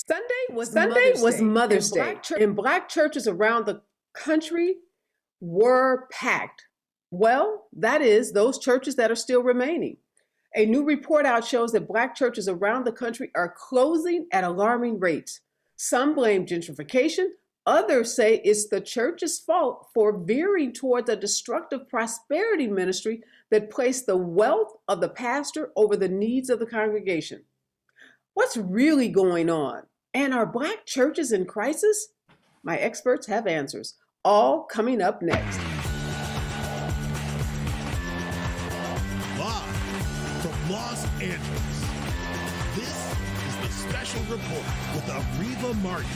Sunday was Mother's Day, and Black churches around the country were packed. Well, that is, those churches that are still remaining. A new report out shows that Black churches around the country are closing at alarming rates. Some blame gentrification, others say it's the church's fault for veering towards a destructive prosperity ministry that placed the wealth of the pastor over the needs of the congregation. What's really going on? And are Black churches in crisis? My experts have answers, all coming up next. Live from Los Angeles, this is the Special Report with Areva Martin.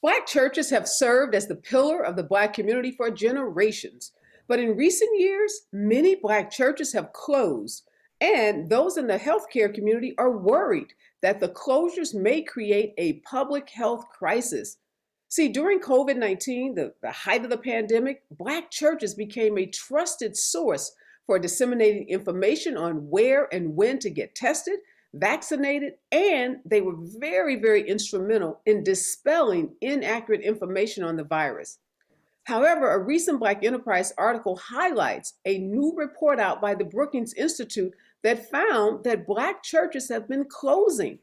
Black churches have served as the pillar of the Black community for generations. But in recent years, many Black churches have closed, and those in the healthcare community are worried that the closures may create a public health crisis. See, during COVID-19, the height of the pandemic, Black churches became a trusted source for disseminating information on where and when to get tested, vaccinated, and they were very, very instrumental in dispelling inaccurate information on the virus. However, a recent Black Enterprise article highlights a new report out by the Brookings Institute that found that Black churches have been closing.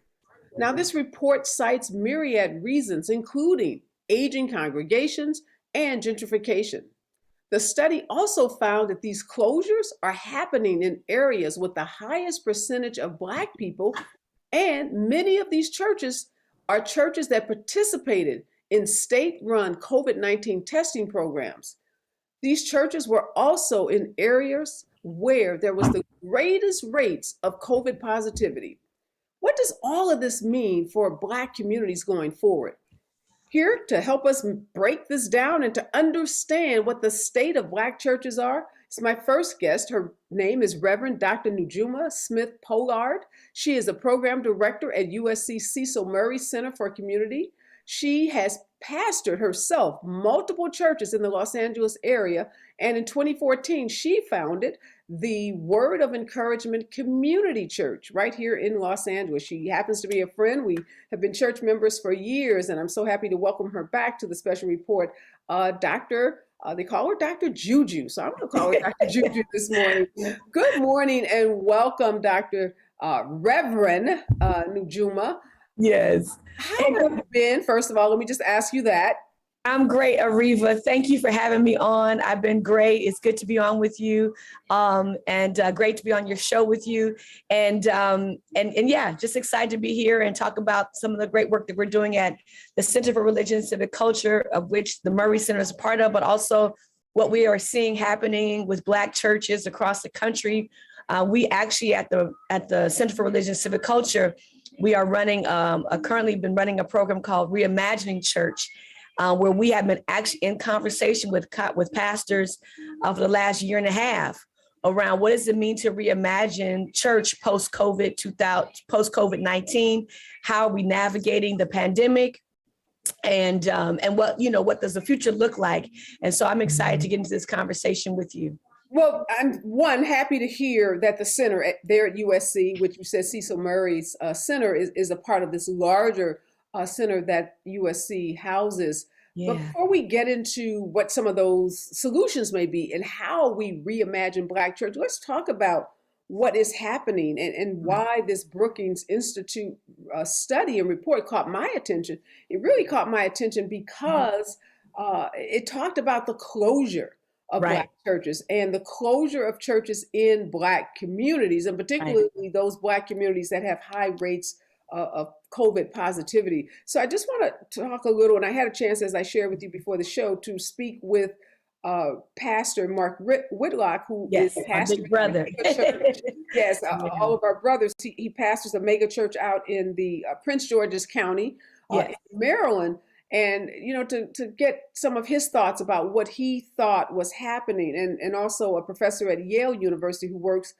Now, this report cites myriad reasons, including aging congregations and gentrification. The study also found that these closures are happening in areas with the highest percentage of Black people, and many of these churches are churches that participated in state-run COVID-19 testing programs. These churches were also in areas where there was the greatest rates of COVID positivity. What does all of this mean for Black communities going forward? Here to help us break this down and to understand what the state of Black churches are is my first guest. Her name is Reverend Dr. Najuma Smith-Pollard. She is a program director at USC Cecil Murray Center for Community. She has pastored herself multiple churches in the Los Angeles area, and in 2014, she founded the Word of Encouragement Community Church right here in Los Angeles. She happens to be a friend. We have been church members for years, and I'm so happy to welcome her back to the special report. They call her Dr. Juju, so I'm going to call her Dr. Juju this morning. Good morning and welcome, Dr. Reverend Najuma. Yes. How have you been? First of all, let me just ask you that. I'm great, Areva. Thank you for having me on. I've been great. It's good to be on with you, and great to be on your show with you. And yeah, just excited to be here and talk about some of the great work that we're doing at the Center for Religion and Civic Culture, of which the Murray Center is a part of, but also what we are seeing happening with Black churches across the country. We actually at the Center for Religion and Civic Culture, we are running currently been running a program called Reimagining Church, where we have been actually in conversation with pastors for the last year and a half around what does it mean to reimagine church post-COVID-19, how are we navigating the pandemic, and what does the future look like? And so I'm excited to get into this conversation with you. Well, I'm happy to hear that the center there at USC, which you said Cecil Murray's center, is a part of this larger center that USC houses. Yeah. But before we get into what some of those solutions may be and how we reimagine Black church, let's talk about what is happening and why this Brookings Institute study and report caught my attention. It really caught my attention because it talked about the closure of Black churches and the closure of churches in Black communities, and particularly those Black communities that have high rates of COVID positivity. So I just want to talk a little, and I had a chance, as I shared with you before the show, to speak with Pastor Mark Whitlock, who is pastor. Big brother. Yes, all of our brothers. He pastors a mega church out in the Prince George's County in Maryland. And, to get some of his thoughts about what he thought was happening, and also a professor at Yale University who works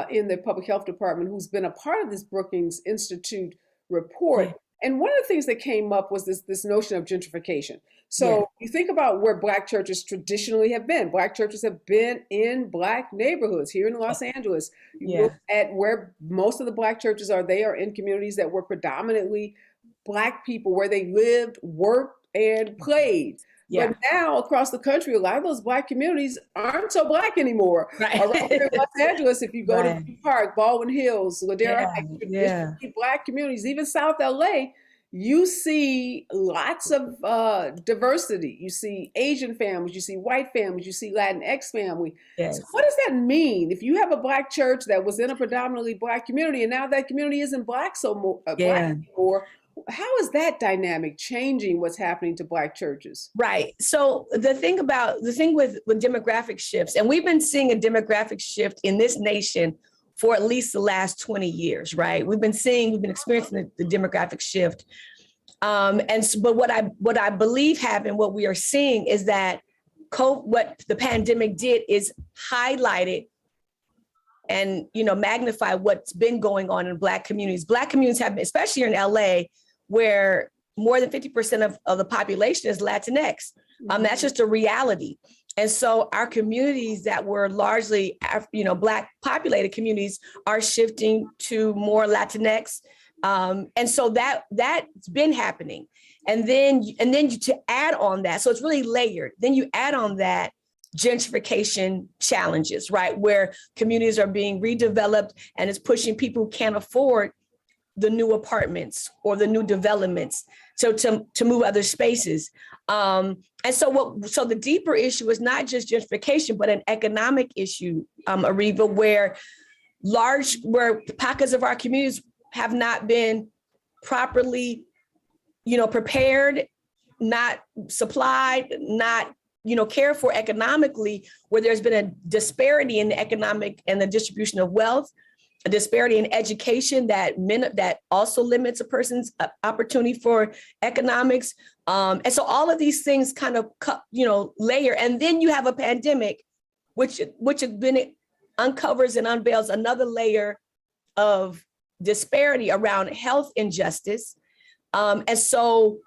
in the public health department, who's been a part of this Brookings Institute report. And one of the things that came up was this notion of gentrification. So Yeah. you think about where Black churches traditionally have been. Black churches have been in Black neighborhoods here in Los Angeles. You Yeah. look at where most of the Black churches are, they are in communities that were predominantly Black people, where they lived, worked, and played. Yeah. But now across the country, a lot of those Black communities aren't so Black anymore. Right. Around here in Los Angeles, if you go to Right. View Park, Baldwin Hills, Ladera Heights, Yeah. traditionally Black communities, even South LA, you see lots of diversity. You see Asian families, you see white families, you see Latinx family. Yes. So what does that mean if you have a Black church that was in a predominantly Black community and now that community isn't Black Black anymore? How is that dynamic changing what's happening to Black churches? Right. So the thing with demographic shifts, and we've been seeing a demographic shift in this nation for at least the last 20 years, right? We've been experiencing the demographic shift. But what I believe happened, what we are seeing is that what the pandemic did is highlighted and, magnify what's been going on in Black communities. Black communities have been, especially here in LA, where more than 50% of the population is Latinx. That's just a reality. And so our communities that were largely, Black populated communities are shifting to more Latinx. And so that's been happening. And then to add on that, so it's really layered. Then you add on that gentrification challenges, right? Where communities are being redeveloped and it's pushing people who can't afford the new apartments or the new developments, so to move other spaces. And so the deeper issue is not just gentrification, but an economic issue, Areva, where pockets of our communities have not been properly, prepared, not supplied, not, cared for economically, where there's been a disparity in the economic and the distribution of wealth, a disparity in education that also limits a person's opportunity for economics. And so all of these things kind of, layer. And then you have a pandemic, which then uncovers and unveils another layer of disparity around health injustice. And so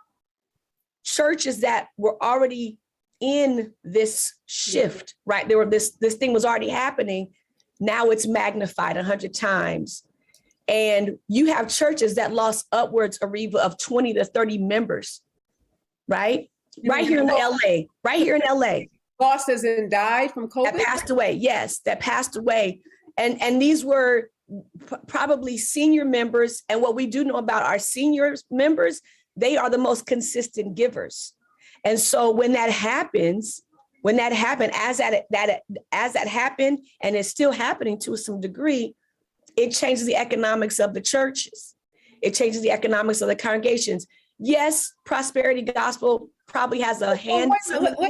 churches that were already in this shift, right? This thing was already happening. Now it's magnified 100 times. And you have churches that lost upwards, Areva, of 20 to 30 members, right? Right here in LA. Lost as in died from COVID? That passed away, yes, that passed away. And these were probably senior members. And what we do know about our senior members, they are the most consistent givers. And so when that happened, as that happened, and it's still happening to some degree, it changes the economics of the churches. It changes the economics of the congregations. Yes, prosperity gospel probably has a hand.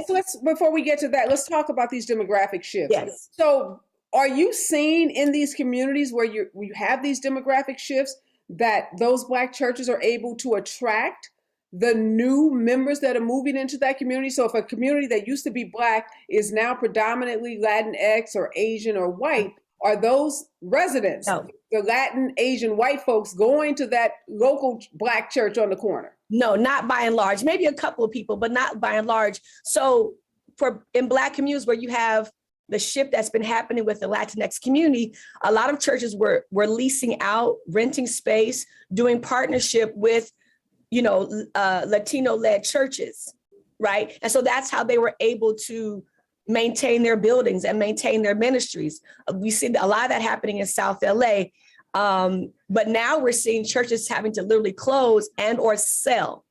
Let's before we get to that, let's talk about these demographic shifts. Yes. So are you seeing in these communities where you have these demographic shifts that those Black churches are able to attract the new members that are moving into that community? So if a community that used to be Black is now predominantly Latinx or Asian or white, are those residents, the Latin, Asian, white folks, going to that local Black church on the corner? No, not by and large. Maybe a couple of people, but not by and large. So in Black communities where you have the shift that's been happening with the Latinx community, a lot of churches were leasing out, renting space, doing partnership with Latino-led churches, right? And so that's how they were able to maintain their buildings and maintain their ministries. We see a lot of that happening in South LA, but now we're seeing churches having to literally close and or sell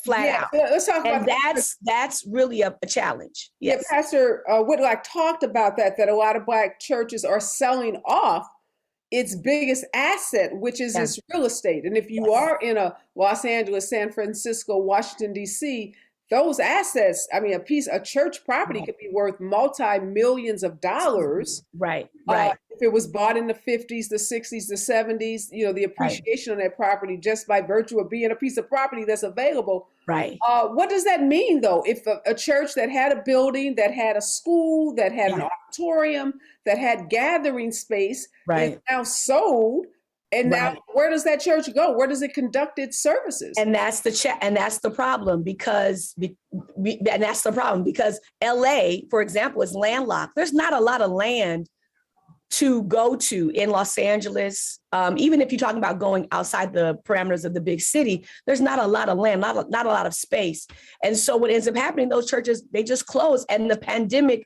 flat out. Let's talk about that. That's really a challenge. Yes. Yeah, Pastor Whitlock talked about that a lot of Black churches are selling off its biggest asset, which is its real estate. And if you are in a Los Angeles, San Francisco, Washington, D.C., those assets, a church property could be worth multi-millions of dollars. Right. If it was bought in the 50s, the 60s, the 70s, the appreciation on that property just by virtue of being a piece of property that's available. Right. What does that mean, though? If a church that had a building, that had a school, that had an auditorium, that had gathering space is now sold, And now, Right. where does that church go? Where does it conduct its services? And that's the problem because and that's the problem because LA, for example, is landlocked. There's not a lot of land to go to in Los Angeles. Even if you're talking about going outside the parameters of the big city, there's not a lot of land, not a lot of space. And so what ends up happening, those churches, they just close. And the pandemic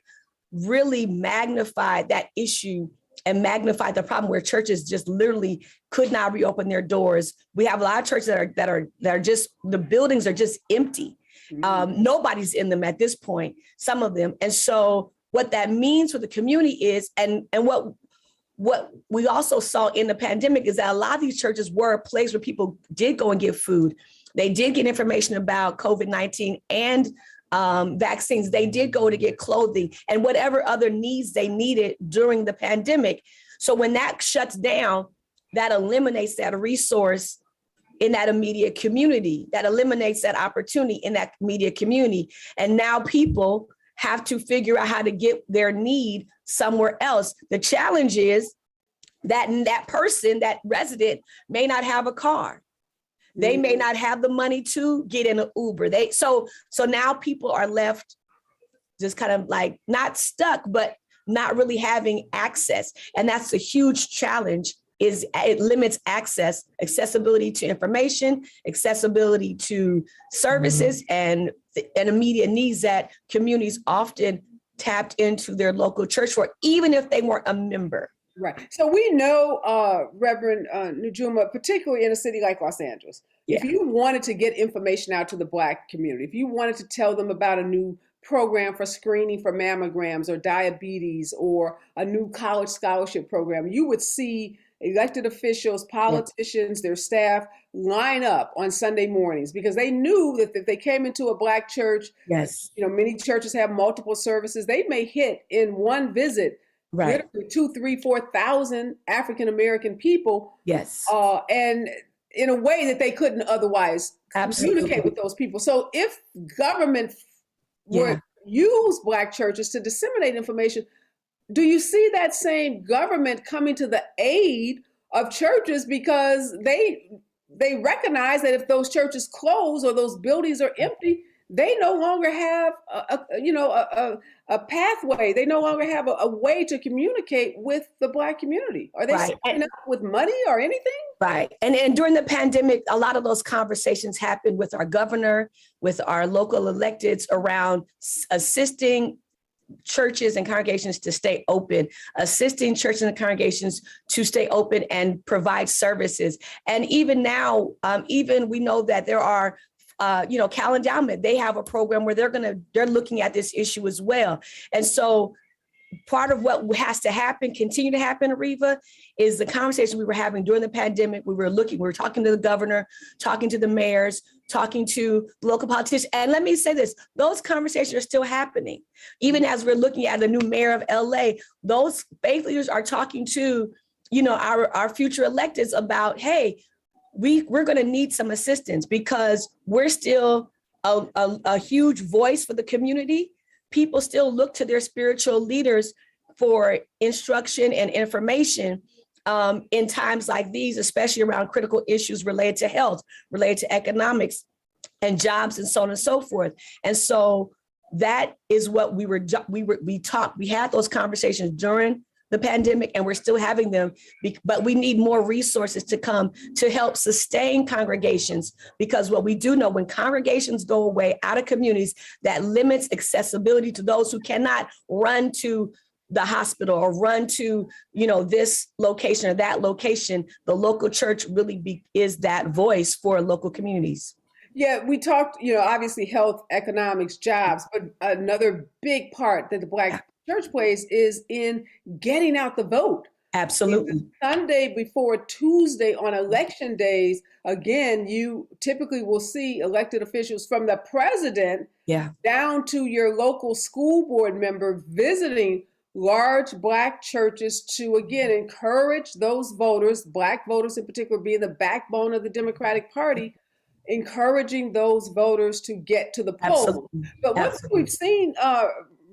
really magnified that issue and magnified the problem where churches just literally could not reopen their doors. We have a lot of churches that are just, the buildings are just empty. Nobody's in them at this point, some of them. And so what that means for the community is, and what we also saw in the pandemic is that a lot of these churches were a place where people did go and get food. They did get information about COVID-19 and vaccines. They did go to get clothing and whatever other needs they needed during the pandemic. So when that shuts down, that eliminates that resource in that immediate community, that eliminates that opportunity in that immediate community. And now people have to figure out how to get their need somewhere else. The challenge is that that person, that resident, may not have a car. They may not have the money to get in an Uber. So now people are left just kind of like not stuck, but not really having access. And that's a huge challenge, is it limits accessibility to information, accessibility to services, and immediate needs that communities often tapped into their local church for, even if they weren't a member. Right. So we know, Reverend Najuma, particularly in a city like Los Angeles, if you wanted to get information out to the Black community, if you wanted to tell them about a new program for screening for mammograms or diabetes or a new college scholarship program, you would see elected officials, politicians, their staff line up on Sunday mornings because they knew that if they came into a Black church, many churches have multiple services, they may hit in one visit literally 2,000, 3,000, 4,000 African-American people. And in a way that they couldn't otherwise communicate with those people. So if government would use Black churches to disseminate information, do you see that same government coming to the aid of churches because they recognize that if those churches close or those buildings are empty, they no longer have a pathway. They no longer have a way to communicate with the Black community. Are they signing up with money or anything? Right. And during the pandemic, a lot of those conversations happened with our governor, with our local electeds around assisting churches and congregations to stay open, assisting churches and congregations to stay open and provide services. And even now, even we know that there are Cal Endowment, they have a program where they're looking at this issue as well. And so part of what has to happen, continue to happen, Areva, is the conversation we were having during the pandemic. We were talking to the governor, talking to the mayors, talking to local politicians. And let me say this, those conversations are still happening. Even as we're looking at the new mayor of LA, those faith leaders are talking to, our future electeds about, hey, we're going to need some assistance because we're still a huge voice for the community. People still look to their spiritual leaders for instruction and information in times like these, especially around critical issues related to health, related to economics and jobs and so on and so forth. And so that is what we had those conversations during the pandemic, and we're still having them, but we need more resources to come to help sustain congregations, because what we do know, when congregations go away out of communities, that limits accessibility to those who cannot run to the hospital or run to, this location or that location. The local church really is that voice for local communities. Yeah, we talked, obviously health, economics, jobs, but another big part that the Black church plays is in getting out the vote. Absolutely. Sunday before Tuesday on election days, again, you typically will see elected officials from the president down to your local school board member visiting large Black churches to, again, encourage those voters, Black voters in particular, being the backbone of the Democratic Party, encouraging those voters to get to the polls. Absolutely. But what we've seen,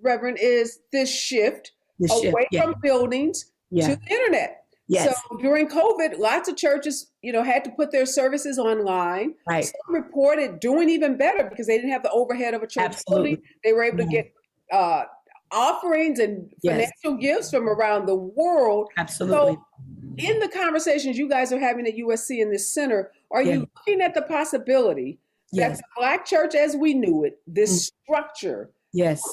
Reverend, is this shift away from buildings to the internet. Yes. So during COVID, lots of churches, had to put their services online. Right. Some reported doing even better because they didn't have the overhead of a church building. They were able to get offerings and financial gifts from around the world. Absolutely. So in the conversations you guys are having at USC in this center, are you looking at the possibility that the Black church as we knew it, this structure,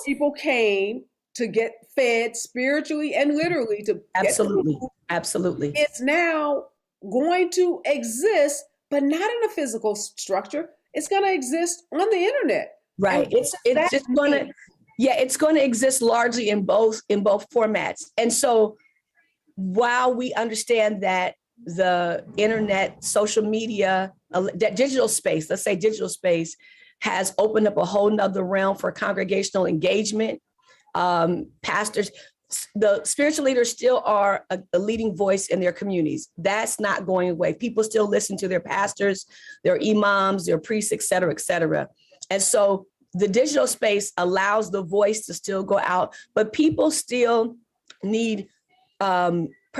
people came to get fed spiritually and literally to get food, Absolutely. it's now going to exist, but not in a physical structure. It's going to exist on the internet. Right. It's just going to, it's going to exist largely in both formats. And so while we understand that the internet, social media, that digital space, let's say digital space, has opened up a whole nother realm for congregational engagement. Pastors, the spiritual leaders still are a leading voice in their communities. That's not going away. People still listen to their pastors, their imams, their priests, et cetera, et cetera. And so the digital space allows the voice to still go out, but people still need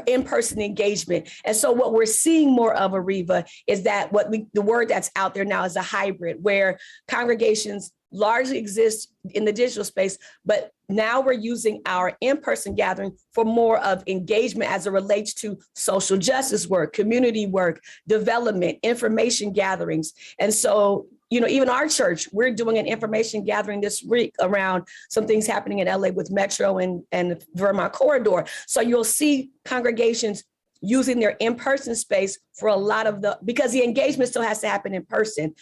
in-person engagement. And so what we're seeing more of, Areva, is that the word that's out there now is a hybrid, where congregations largely exist in the digital space, but now we're using our in-person gathering for more of engagement as it relates to social justice work, community work, development, information gatherings. And so, even our church, we're doing an information gathering this week around some things happening in LA with Metro and the Vermont Corridor. So you'll see congregations using their in-person space for a lot of because the engagement still has to happen in person.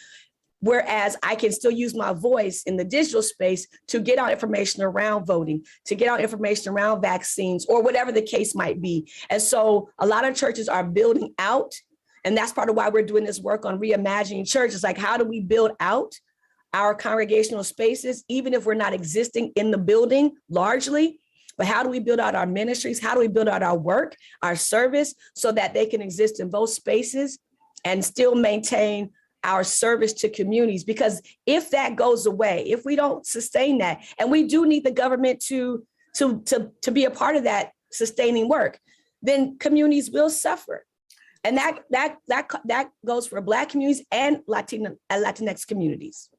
Whereas I can still use my voice in the digital space to get out information around voting, to get out information around vaccines, or whatever the case might be. And so a lot of churches are building out, and that's part of why we're doing this work on reimagining church. It's like, how do we build out our congregational spaces, even if we're not existing in the building largely? But how do we build out our ministries? How do we build out our work, our service, so that they can exist in both spaces and still maintain our service to communities? Because if that goes away, if we don't sustain that, and we do need the government to be a part of that sustaining work, then communities will suffer. And that goes for Black communities and Latinx communities.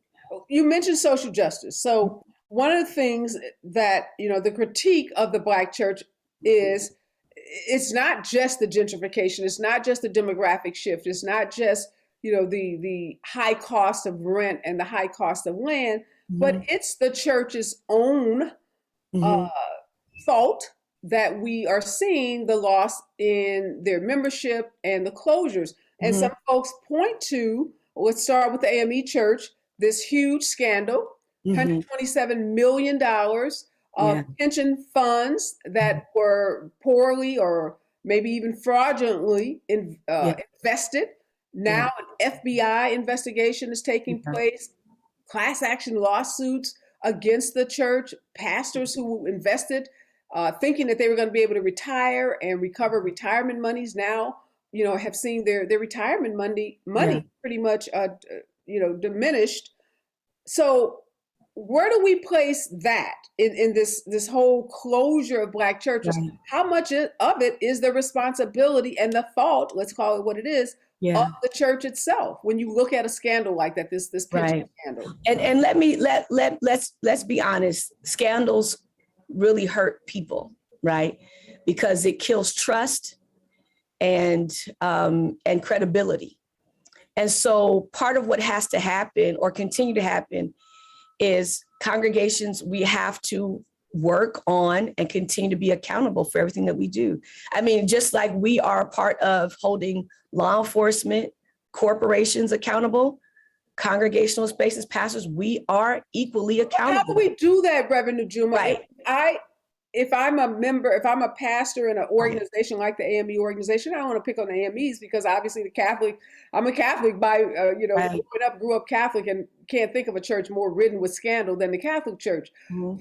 You mentioned social justice. So one of the things that, the critique of the Black church is, it's not just the gentrification. It's not just the demographic shift. It's not just the high cost of rent and the high cost of land, but it's the church's own fault that we are seeing the loss in their membership and the closures. And some folks point to, let's start with the AME Church, this huge scandal, $127 million of pension funds that were poorly or maybe even fraudulently invested. Now an FBI investigation is taking place, class action lawsuits against the church, pastors who invested thinking that they were going to be able to retire and recover retirement monies now, have seen their retirement money pretty much, diminished. So where do we place that in this whole closure of Black churches? Right. How much of it is the responsibility and the fault, let's call it what it is, of the church itself? When you look at a scandal like that, this pension scandal. And let's be honest, scandals really hurt people, right? Because it kills trust and credibility. And so part of what has to happen or continue to happen is congregations, we have to work on and continue to be accountable for everything that we do. I mean, just like we are a part of holding law enforcement, corporations accountable, congregational spaces, pastors, we are equally accountable. How do we do that, Reverend Najuma? Right. If I'm a member, if I'm a pastor in an organization like the AME organization, I don't want to pick on the AMEs because obviously I'm a Catholic by, grew up Catholic and can't think of a church more ridden with scandal than the Catholic Church.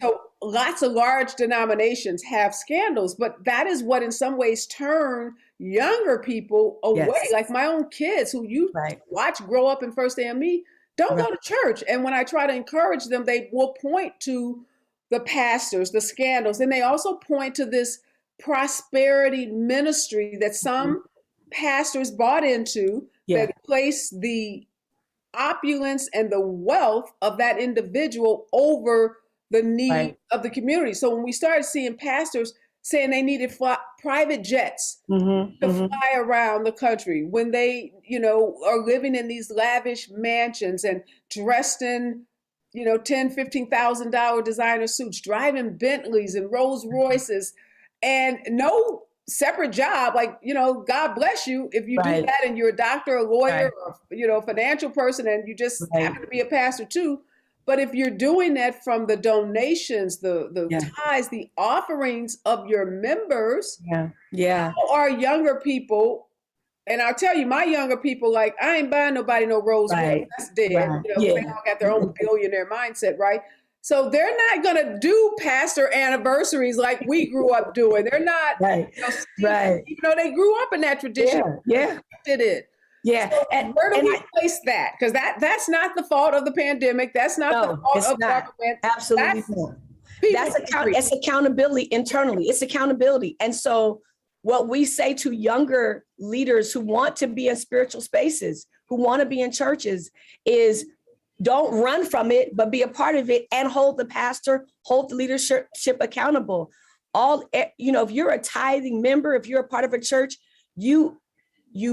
So lots of large denominations have scandals, but that is what in some ways turn younger people away. Like my own kids who you watch grow up in First AME don't go to church. And when I try to encourage them, they will point to the pastors, the scandals, and they also point to this prosperity ministry that some pastors bought into that place the opulence and the wealth of that individual over the need of the community. So when we started seeing pastors saying they needed private jets to fly around the country, when they, are living in these lavish mansions and dressed in, $10,000, $15,000 designer suits, driving Bentleys and Rolls Royces, and no separate job, like, God bless you if you do that and you're a doctor, a lawyer, or, a financial person, and you just happen to be a pastor too. But if you're doing that from the donations, the tithes, the offerings of your members, our younger people, and I'll tell you, my younger people, like, I ain't buying nobody no Rolls Royce. That's dead. They all got their own billionaire mindset, right? So they're not going to do pastor anniversaries like we grew up doing. They're not, even though they grew up in that tradition. Did it. Yeah. So where do we place that? Because that's not the fault of the pandemic. That's not the fault of government. Absolutely not. It's accountability internally. It's accountability. And so what we say to younger leaders who want to be in spiritual spaces, who want to be in churches, is don't run from it, but be a part of it and hold the pastor, hold the leadership accountable. If you're a tithing member, if you're a part of a church, you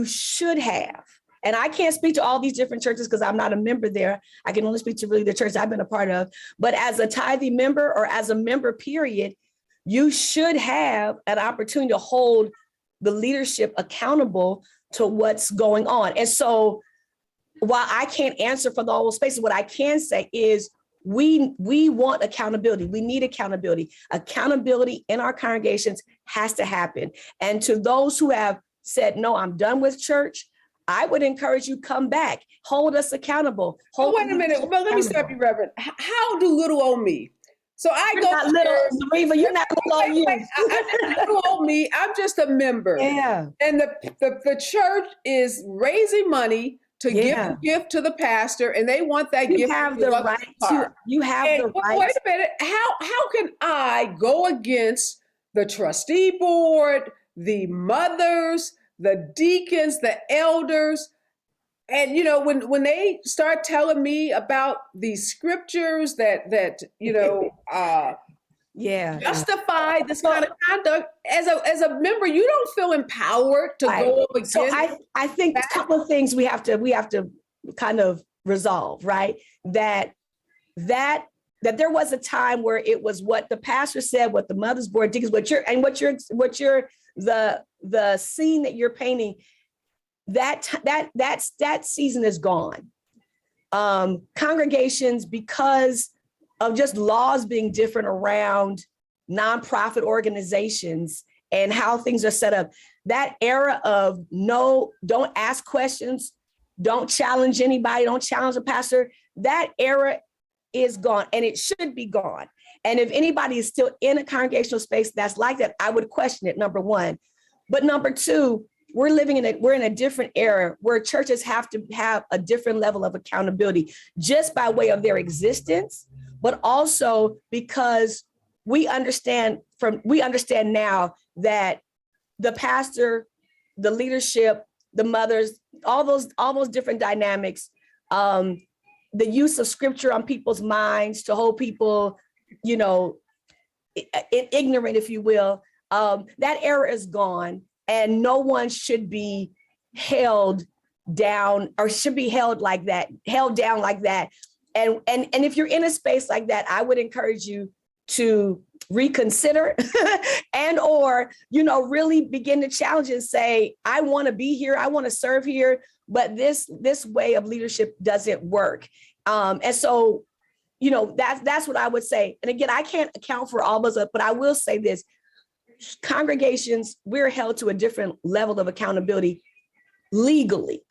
should have, and I can't speak to all these different churches because I'm not a member there. I can only speak to really the church I've been a part of. But as a tithing member or as a member, period, you should have an opportunity to hold the leadership accountable to what's going on. And so while I can't answer for all those spaces, what I can say is we want accountability. We need accountability. Accountability in our congregations has to happen. And to those who have said, no, I'm done with church, I would encourage you, come back, hold us accountable. Wait a minute. Well, let me stop you, Reverend. How do little old me? So you're not little, Areva, you're not little old you. Little old me, I'm just a member. Yeah. And the church is raising money to give a gift to the pastor, and they want that gift. You have the right. Wait a minute. How can I go against the trustee board, the mothers, the deacons, the elders? And when they start telling me about these scriptures that justify this kind of conduct, as a member, you don't feel empowered to go up against. So I think a couple of things we have to kind of resolve, right? That there was a time where it was what the pastor said, what the mothers board, deacons, what you're the scene that you're painting. That season is gone. Congregations, because of just laws being different around nonprofit organizations and how things are set up, that era of no, don't ask questions, don't challenge anybody, don't challenge the pastor, that era is gone, and it should be gone. And if anybody is still in a congregational space that's like that, I would question it, number one. But number two, we're in a different era where churches have to have a different level of accountability just by way of their existence, but also because we understand now that the pastor, the leadership, the mothers, all those different dynamics, the use of scripture on people's minds to hold people, ignorant, if you will, that era is gone. And no one should be held down or should be held down like that. And if you're in a space like that, I would encourage you to reconsider and or, really begin to challenge and say, I want to be here. I want to serve here, but this way of leadership doesn't work. And so, that's what I would say. And again, I can't account for all of us, but I will say this. Congregations, we're held to a different level of accountability legally,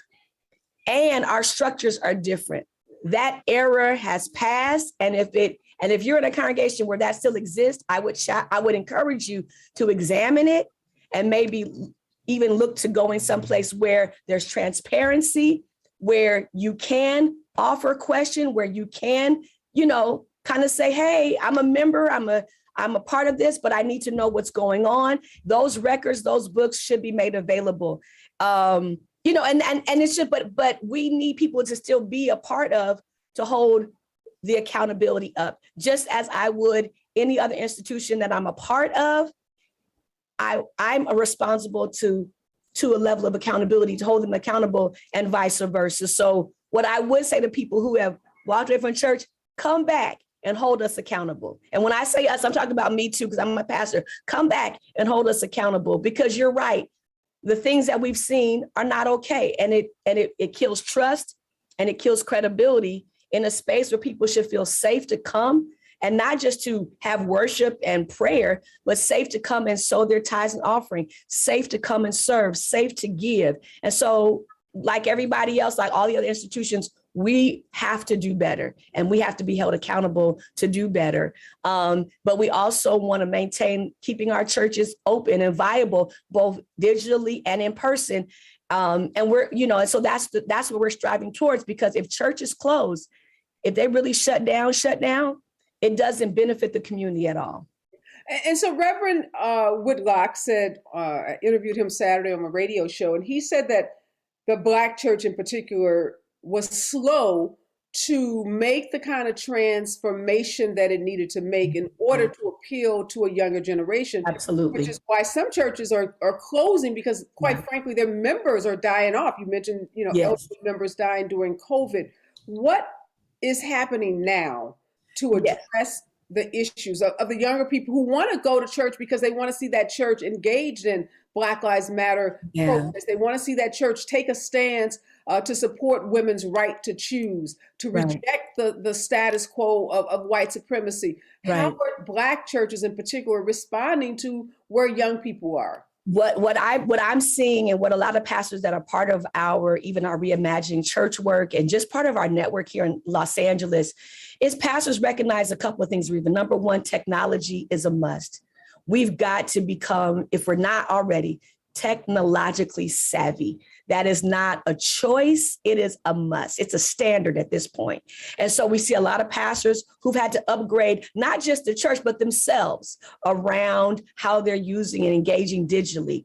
and our structures are different. That era has passed, and if you're in a congregation where that still exists, I would encourage you to examine it and maybe even look to going someplace where there's transparency, where you can offer a question, where you can, kind of say, hey, I'm a member, I'm I'm a part of this, but I need to know what's going on. Those records, those books should be made available. And it's just, but we need people to still be a part of, to hold the accountability up, just as I would any other institution that I'm a part of. I'm responsible to a level of accountability, to hold them accountable, and vice versa. So what I would say to people who have walked away from church, come back and hold us accountable. And when I say us, I'm talking about me too, because I'm a pastor. Come back and hold us accountable, because you're right. The things that we've seen are not okay. And it kills trust, and it kills credibility in a space where people should feel safe to come, and not just to have worship and prayer, but safe to come and sow their tithes and offering, safe to come and serve, safe to give. And so, like everybody else, like all the other institutions, we have to do better, and we have to be held accountable to do better. But we also want to maintain keeping our churches open and viable, both digitally and in person. And and so that's what we're striving towards, because if churches close, if they really shut down, it doesn't benefit the community at all. And so Reverend Whitlock said, I interviewed him Saturday on my radio show, and he said that the Black church in particular was slow to make the kind of transformation that it needed to make in order to appeal to a younger generation. Absolutely. Which is why some churches are closing, because quite frankly, their members are dying off. You mentioned, Yes. elderly members dying during COVID. What is happening now to address the issues of the younger people who want to go to church because they want to see that church engaged in Black Lives Matter protests? They want to see that church take a stance to support women's right to choose, to reject the status quo of white supremacy. How are Black churches in particular responding to where young people are? What I'm seeing, and what a lot of pastors that are part of our reimagining church work, and just part of our network here in Los Angeles, is pastors recognize a couple of things, Reva. Number one, technology is a must. We've got to become, if we're not already, technologically savvy. That is not a choice. It is a must. It's a standard at this point. And so we see a lot of pastors who've had to upgrade not just the church, but themselves around how they're using and engaging digitally.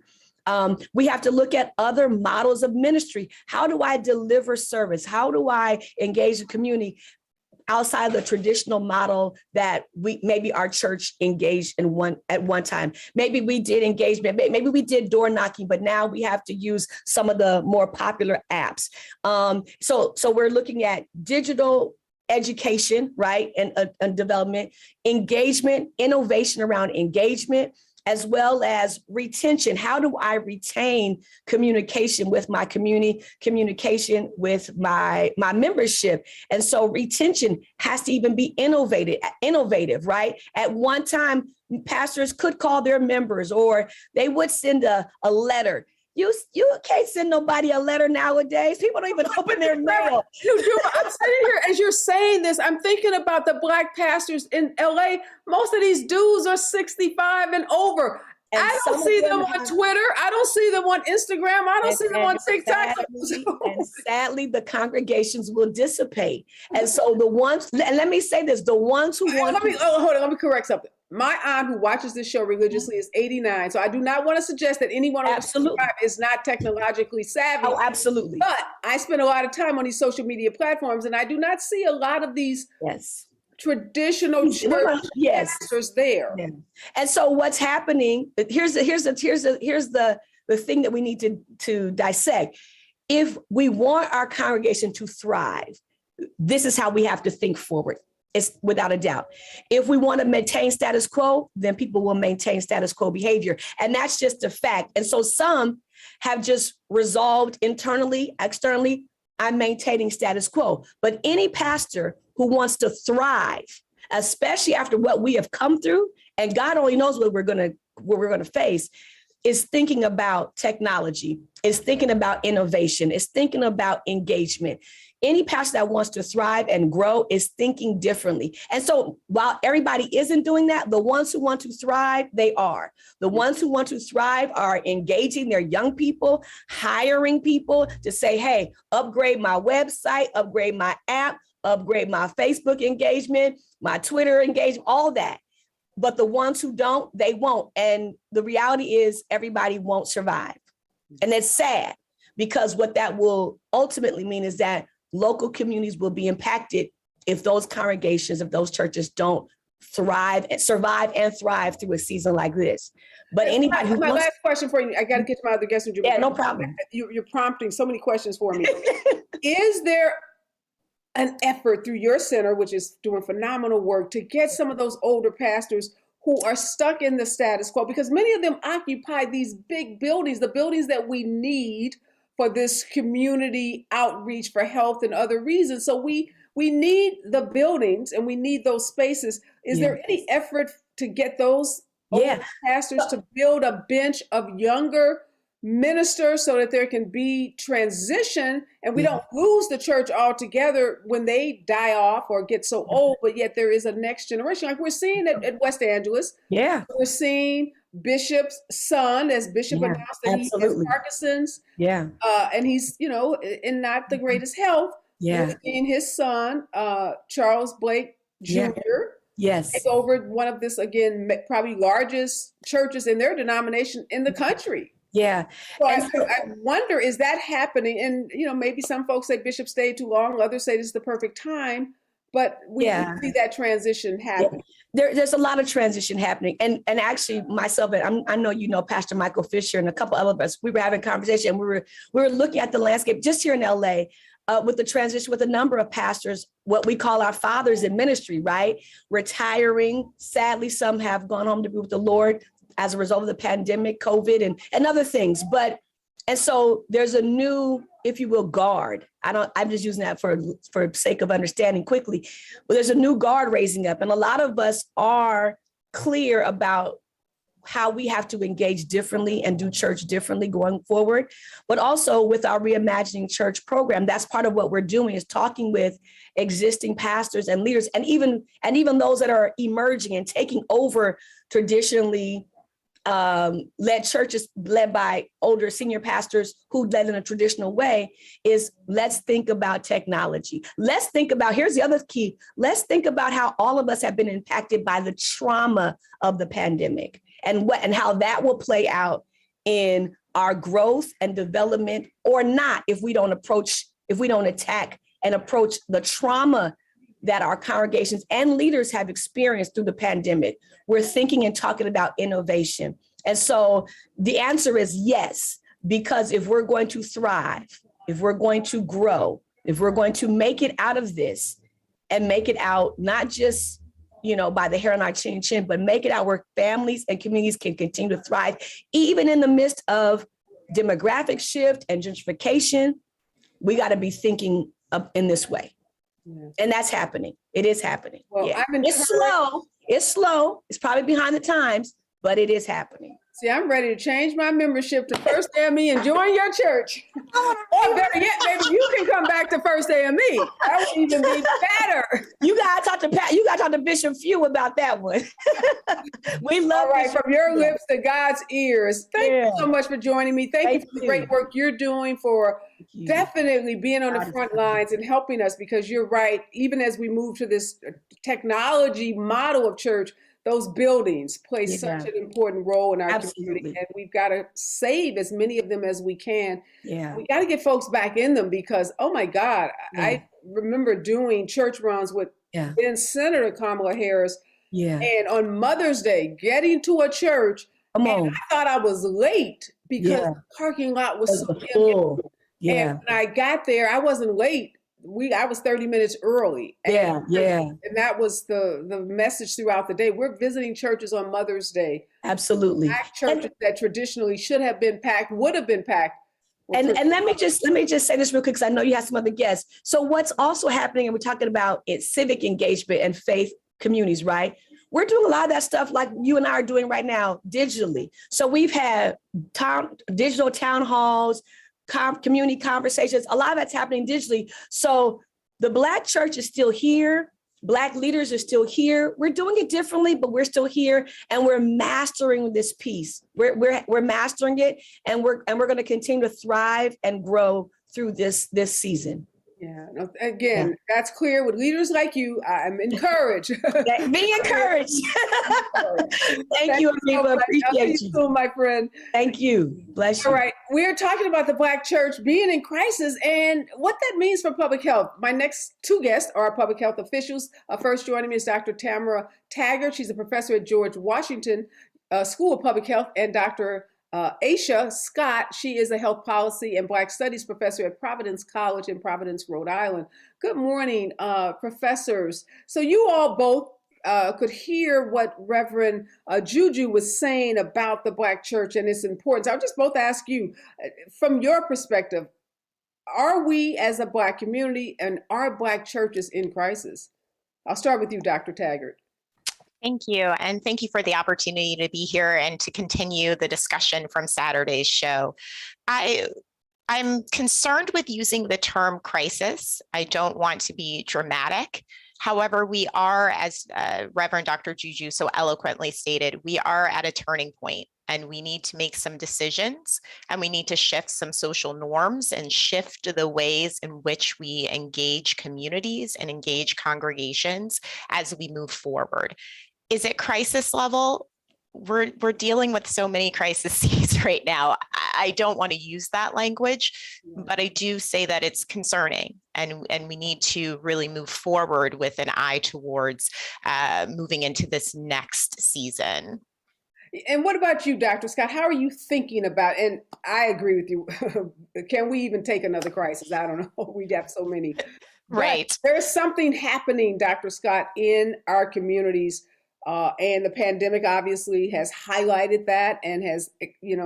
We have to look at other models of ministry. How do I deliver service? How do I engage the community outside the traditional model that maybe our church engaged at one time? Maybe we did engagement, maybe we did door knocking, but now we have to use some of the more popular apps. So we're looking at digital education, right, and development, engagement, innovation around engagement, as well as retention. How do I retain communication with my community, communication with my membership? And so retention has to even be innovative, right? At one time, pastors could call their members, or they would send a letter. You can't send nobody a letter nowadays. People don't even open their mail. I'm sitting here as you're saying this, I'm thinking about the Black pastors in LA. Most of these dudes are 65 and over. And I don't see them on Twitter. I don't see them on Instagram. I don't see them on TikTok. And sadly, the congregations will dissipate. And so the ones, and let me say this, the ones who want hold on, let me correct something. My aunt, who watches this show religiously, is 89. So I do not want to suggest that anyone over 65 is not technologically savvy. Oh, absolutely. But I spend a lot of time on these social media platforms, and I do not see a lot of these traditional church pastors there. Yeah. And so what's happening, here's the thing that we need to dissect. If we want our congregation to thrive, this is how we have to think forward. It's without a doubt. If we want to maintain status quo, then people will maintain status quo behavior. And that's just a fact. And so some have just resolved internally, externally, I'm maintaining status quo. But any pastor who wants to thrive, especially after what we have come through, and God only knows what we're going to face, is thinking about technology, is thinking about innovation, is thinking about engagement. Any pastor that wants to thrive and grow is thinking differently. And so while everybody isn't doing that, the ones who want to thrive, they are. The ones who want to thrive are engaging their young people, hiring people to say, hey, upgrade my website, upgrade my app, upgrade my Facebook engagement, my Twitter engagement, all that. but the ones who don't, they won't. And the reality is everybody won't survive. And it's sad, because what that will ultimately mean is that local communities will be impacted if those congregations, if those churches don't survive and thrive through a season like this. But anybody who my last question for you, I got to get to my other guest. Yeah, no problem. You're prompting so many questions for me. Is there an effort through your center, which is doing phenomenal work, to get some of those older pastors who are stuck in the status quo? Because many of them occupy these big buildings, the buildings that we need for this community outreach for health and other reasons. So we need the buildings and we need those spaces. Is there any effort to get those older pastors to build a bench of younger ministers so that there can be transition and we don't lose the church altogether when they die off or get so old, but yet there is a next generation, like we're seeing at West Angeles. We're seeing Bishop's son, as Bishop announced that he has Parkinson's. And he's, in not the greatest health. We're seeing his son, Charles Blake Jr. Take over one of this, again, probably largest churches in their denomination in the country. So I wonder, is that happening? And, maybe some folks say Bishop stayed too long. Others say this is the perfect time. But we see that transition happening. There's a lot of transition happening. And actually myself, and I know you know Pastor Michael Fisher and a couple other of us, we were having a conversation. We were looking at the landscape just here in LA with the transition with a number of pastors, what we call our fathers in ministry, right? Retiring. Sadly, some have gone home to be with the Lord as a result of the pandemic, COVID, and other things. And so there's a new, if you will, guard. I'm just using that for sake of understanding quickly, but there's a new guard raising up. And a lot of us are clear about how we have to engage differently and do church differently going forward. But also with our Reimagining Church program, that's part of what we're doing, is talking with existing pastors and leaders, and even those that are emerging and taking over traditionally led churches led by older senior pastors who led in a traditional way. Is let's think about technology. Let's think about, here's the other key. Let's think about how all of us have been impacted by the trauma of the pandemic and how that will play out in our growth and development, or not, if we don't attack and approach the trauma that our congregations and leaders have experienced through the pandemic. We're thinking and talking about innovation. And so the answer is yes, because if we're going to thrive, if we're going to grow, if we're going to make it out of this and make it out, not just, by the hair on our chin, but make it out where families and communities can continue to thrive, even in the midst of demographic shift and gentrification, we got to be thinking in this way. And that's happening. It is happening. Well, It's slow. It's probably behind the times, but it is happening. See, I'm ready to change my membership to First AME and join your church. Or better yet, maybe you can come back to First AME. That would even be better. You gotta talk to Bishop Few about that one. We love. All right, from your lips to God's ears. Thank you so much for joining me. Thank you for the great work you're doing, for definitely being on the front lines and helping us, because you're right. Even as we move to this technology model of church, those buildings play such an important role in our community, and we've got to save as many of them as we can. We got to get folks back in them, because, oh my God, I remember doing church runs with then Senator Kamala Harris, and on Mother's Day, getting to a church, and I thought I was late because the parking lot was so full. And when I got there, I wasn't late. I was 30 minutes early. And that was the message throughout the day. We're visiting churches on Mother's Day. Absolutely. Black churches that traditionally should have been packed, would have been packed. And let me just say this real quick, because I know you have some other guests. So what's also happening, and we're talking about civic engagement and faith communities, right? We're doing a lot of that stuff like you and I are doing right now digitally. So we've had digital town halls, community conversations, a lot of that's happening digitally. So the Black church is still here. Black leaders are still here. We're doing it differently, but we're still here, and we're mastering this piece. We're mastering it, and we're going to continue to thrive and grow through this season. Yeah. No, again, that's clear. With leaders like you, I'm encouraged. Be encouraged. Thank you, so Areva. much. I'll Appreciate see you you. soon, my friend. Thank you. Bless All you. right. We're talking about the Black church being in crisis and what that means for public health. My next two guests are public health officials. First joining me is Dr. Tamara Taggart. She's a professor at George Washington School of Public Health, and Dr. Aishah Scott. She is a health policy and Black studies professor at Providence College in Providence, Rhode Island. Good morning, professors. So you all both could hear what Reverend Juju was saying about the Black church and its importance. I'll just both ask you, from your perspective, are we as a Black community and are Black churches in crisis? I'll start with you, Dr. Taggart. Thank you. And thank you for the opportunity to be here and to continue the discussion from Saturday's show. I'm concerned with using the term crisis. I don't want to be dramatic. However, we are, as Reverend Dr. Juju so eloquently stated, we are at a turning point and we need to make some decisions and we need to shift some social norms and shift the ways in which we engage communities and engage congregations as we move forward. Is it crisis level? We're dealing with so many crises right now. I don't want to use that language, but I do say that it's concerning and we need to really move forward with an eye towards moving into this next season. And what about you, Dr. Scott? How are you thinking about, and I agree with you, can we even take another crisis? I don't know. We have so many. Right. But there's something happening, Dr. Scott, in our communities. And the pandemic obviously has highlighted that and has,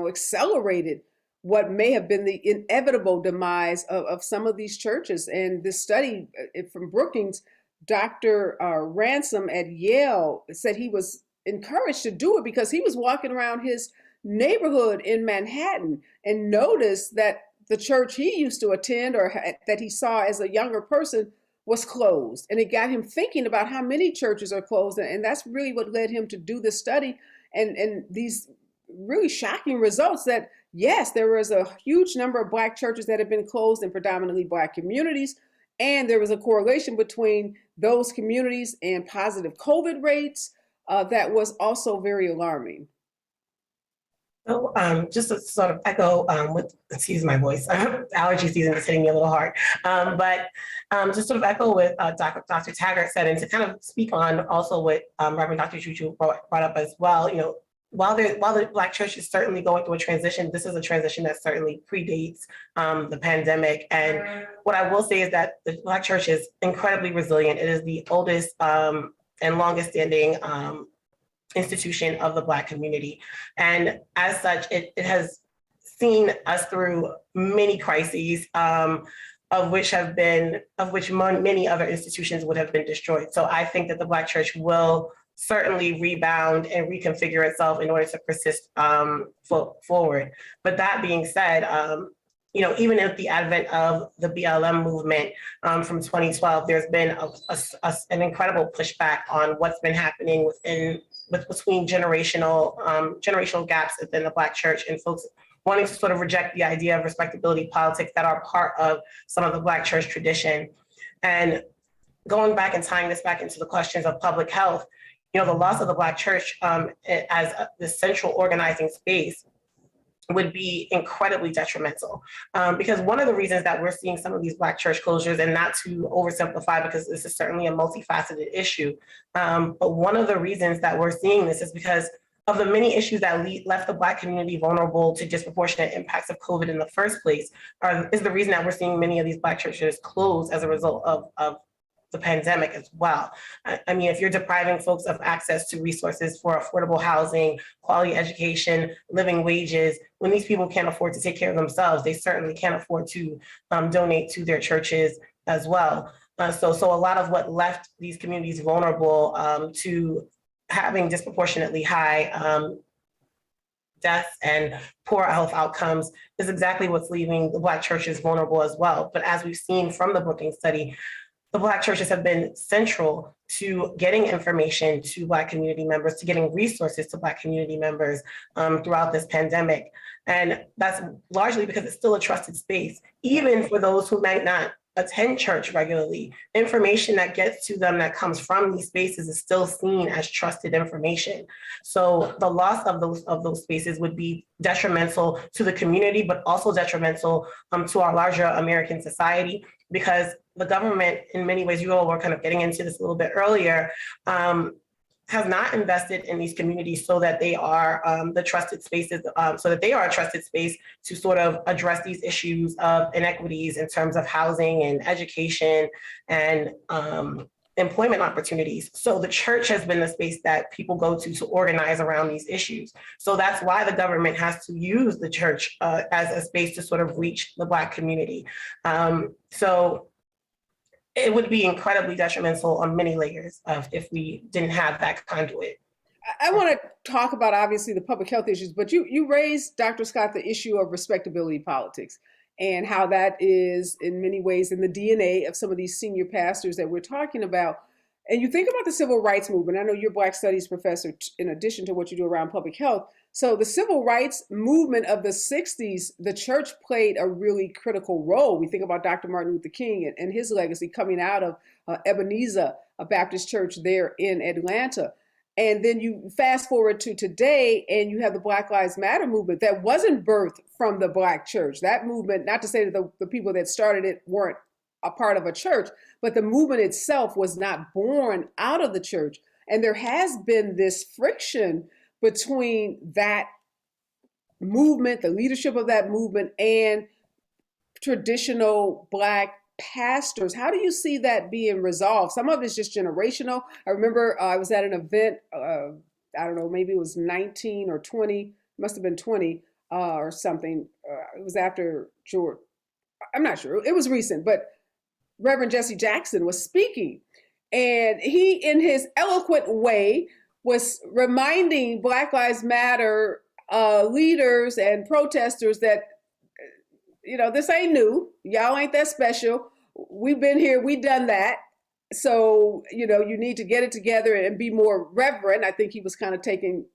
accelerated what may have been the inevitable demise of some of these churches. And this study from Brookings, Dr. Ransom at Yale said he was encouraged to do it because he was walking around his neighborhood in Manhattan and noticed that the church he used to attend or that he saw as a younger person was closed. And it got him thinking about how many churches are closed. And that's really what led him to do this study and these really shocking results that, yes, there was a huge number of Black churches that have been closed in predominantly Black communities. And there was a correlation between those communities and positive COVID rates that was also very alarming. So just to sort of echo with, excuse my voice, allergy season is hitting me a little hard, but just sort of echo what Dr. Taggart said, and to kind of speak on also what Reverend Dr. Juju brought up as well. While the Black church is certainly going through a transition, this is a transition that certainly predates the pandemic. And what I will say is that the Black church is incredibly resilient. It is the oldest and longest standing institution of the Black community. And as such, it has seen us through many crises, of which many other institutions would have been destroyed. So I think that the Black church will certainly rebound and reconfigure itself in order to persist forward. But that being said, even with the advent of the BLM movement from 2012, there's been an incredible pushback on what's been happening between generational gaps within the Black church and folks wanting to sort of reject the idea of respectability politics that are part of some of the Black church tradition. And going back and tying this back into the questions of public health, the loss of the Black church as the central organizing space would be incredibly detrimental. Because one of the reasons that we're seeing some of these Black church closures, and not to oversimplify because this is certainly a multifaceted issue, but one of the reasons that we're seeing this is because of the many issues that left the Black community vulnerable to disproportionate impacts of COVID in the first place, is the reason that we're seeing many of these Black churches close as a result of the pandemic as well. I mean, if you're depriving folks of access to resources for affordable housing, quality education, living wages, when these people can't afford to take care of themselves, they certainly can't afford to donate to their churches as well. So a lot of what left these communities vulnerable to having disproportionately high deaths and poor health outcomes is exactly what's leaving the Black churches vulnerable as well. But as we've seen from the Brookings study, the Black churches have been central to getting information to Black community members, to getting resources to Black community members throughout this pandemic. And that's largely because it's still a trusted space, even for those who might not attend church regularly, information that gets to them that comes from these spaces is still seen as trusted information. So the loss of those spaces would be detrimental to the community, but also detrimental to our larger American society, because the government, in many ways, you all were kind of getting into this a little bit earlier, has not invested in these communities so that they are the trusted spaces, so that they are a trusted space to sort of address these issues of inequities in terms of housing and education and employment opportunities. So the church has been the space that people go to organize around these issues. So that's why the government has to use the church as a space to sort of reach the Black community. So it would be incredibly detrimental on many layers if we didn't have that conduit. I want to talk about, obviously, the public health issues, but you raised, Dr. Scott, the issue of respectability politics and how that is in many ways in the DNA of some of these senior pastors that we're talking about. And you think about the civil rights movement. I know you're a Black Studies professor in addition to what you do around public health. So the civil rights movement of the 60s, the church played a really critical role. We think about Dr. Martin Luther King and his legacy coming out of Ebenezer, a Baptist church there in Atlanta. And then you fast forward to today and you have the Black Lives Matter movement that wasn't birthed from the Black church. That movement, not to say that the people that started it weren't a part of a church, but the movement itself was not born out of the church. And there has been this friction between that movement, the leadership of that movement, and traditional Black pastors. How do you see that being resolved? Some of it's just generational. I remember I was at an event, I don't know, maybe it was 19 or 20, must have been 20 or something. It was after George, I'm not sure. It was recent, but Reverend Jesse Jackson was speaking. And he, in his eloquent way, was reminding Black Lives Matter leaders and protesters that, you know, this ain't new. Y'all ain't that special. We've been here. We've done that. So, you know, you need to get it together and be more reverent. I think he was kind of taking